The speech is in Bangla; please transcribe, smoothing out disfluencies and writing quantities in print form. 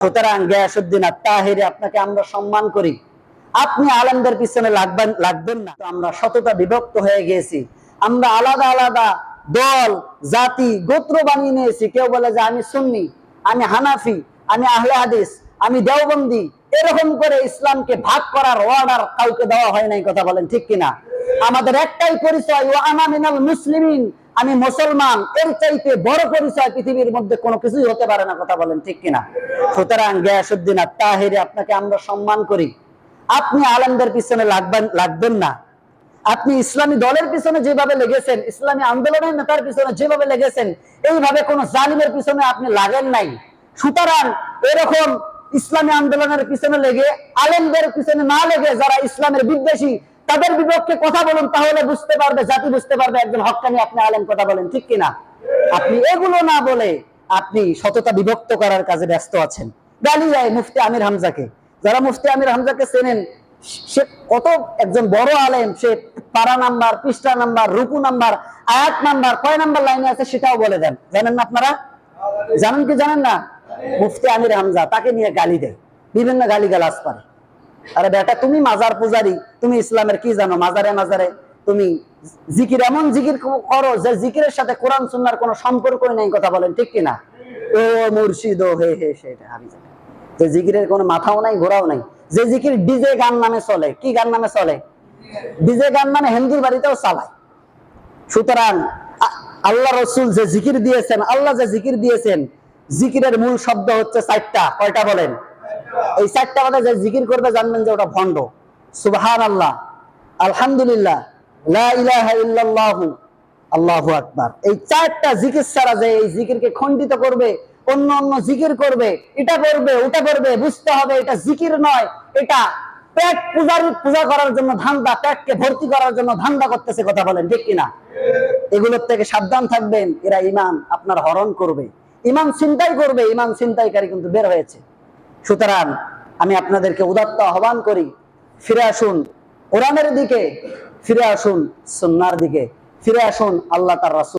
সুতরাং গিয়াসউদ্দিন আত-তাহেরি আপনাকে আমরা সম্মান করি, আপনি আলেমদের পিছনে লাগবেন না। আমরা শততা বিভক্ত হয়ে গিয়েছি, আমরা আলাদা আলাদা দল জাতি গোত্র বানিয়ে নিয়েছি। কেউ বলে যে আমি সুন্নি, আমি হানাফি, আমি আহলে হাদিস, আমি দেওবন্দি। এরকম করে ইসলামকে ভাগ করার অর্ডার কাউকে দেওয়া হয় নাই, কথা বলেন ঠিক কিনা? আমাদের একটাই পরিচয়, ওয়া আনা মিনাল মুসলিমিন, আমি মুসলমান। এর চাইতে বড় পরিচয় পৃথিবীর মধ্যে কোনো কিছুই হতে পারে না, কথা বলেন ঠিক কিনা? সুতরাং গিয়াসউদ্দিন আত-তাহেরি আপনাকে আমরা সম্মান করি, আপনি আলেমদের পিছনে লাগবেন না। আপনি ইসলামী দলের পিছনে যেভাবে লেগেছেন, ইসলামী আন্দোলনের নেতার পিছনে যেভাবে লেগেছেন, এইভাবে কোন জালিমের পিছনে আপনি লাগেন নাই। সুতরাং এরকম ইসলামী আন্দোলনের পিছনে লেগে আলেমদের পিছনে না লেগে যারা ইসলামের বিদ্বেষী তাদের বিপক্ষে কথা বলুন, তাহলে বুঝতে পারবে, জাতি বুঝতে পারবে একজন হক্কানি আপনি আলেম, কথা বলেন ঠিক কিনা? আপনি এগুলো না বলে আপনি সততা বিভক্ত করার কাজে ব্যস্ত আছেন। গালি যায় মুফতি আমির হামজাকে। যারা মুফতি আমির হামজাকে চেনেন, সে কত একজন বড় আলেম, সে পারা নাম্বার, পৃষ্ঠা নাম্বার, রুকু নাম্বার, আয়াত নাম্বার, কয় নাম্বার লাইনে আছে সেটাও বলে দেন। জানেন না আপনারা? জানেন কি জানেন না? মুফতি আমির হামজা তাকে নিয়ে গালি দেয়, বিভিন্ন গালি গালাজ পারে। আরে বেটা, তুমি মাজার পূজারি, তুমি ইসলামের কি জানো? মাজারে মাজারে তুমি জিকির, এমন জিকির করো যে জিকিরের সাথে কোরআন সুন্নাহর কোনো সম্পর্কই নাই, কথা বলেন ঠিক কিনা? ও মুর্শিদ, ও হে হে, সেটা আমি জানি। যে জিকিরের কোনো মাথাও নাই, ঘোরাও নাই, যে জিকির ডিজে গান নামে চলে। কি গান নামে চলে? ডিজে গান মানে হিন্দুর বাড়িতেও চালায়। সুতরাং আল্লাহ রসুল যে জিকির দিয়েছেন, আল্লাহ যে জিকির দিয়েছেন, জিকিরের মূল শব্দ হচ্ছে চারটা। কয়টা বলেন? এই চারটা বাদে যে জিকির করবে জানবেন যে ওটা ভণ্ড। সুবহানাল্লাহ, আলহামদুলিল্লাহ, লা ইলাহা ইল্লাল্লাহু, আল্লাহু আকবার। এই চারটা জিকির ছাড়া যে এই জিকিরকে খণ্ডিত করবে, অন্য অন্য জিকির করবে, এটা করবে ওটা করবে, বুঝতে হবে এটা জিকির নয়, এটা পেট পূজা করার জন্য ধান্দা, পেটকে ভর্তি করার জন্য ধান্দা করতেছে, কথা বলেন ঠিক কিনা? এগুলোর থেকে সাবধান থাকবেন। এরা ইমান আপনার হরণ করবে, ইমান ছিনতাই করবে। ইমান ছিনতাইকারী কিন্তু বের হয়েছে। সুতরাং আমি আপনাদেরকে উদাত্ত আহ্বান করি, ফিরে আসুন কোরআনের দিকে, ফিরে আসুন সুন্নাহর দিকে, ফিরে আসুন আল্লাহ তার রাসূল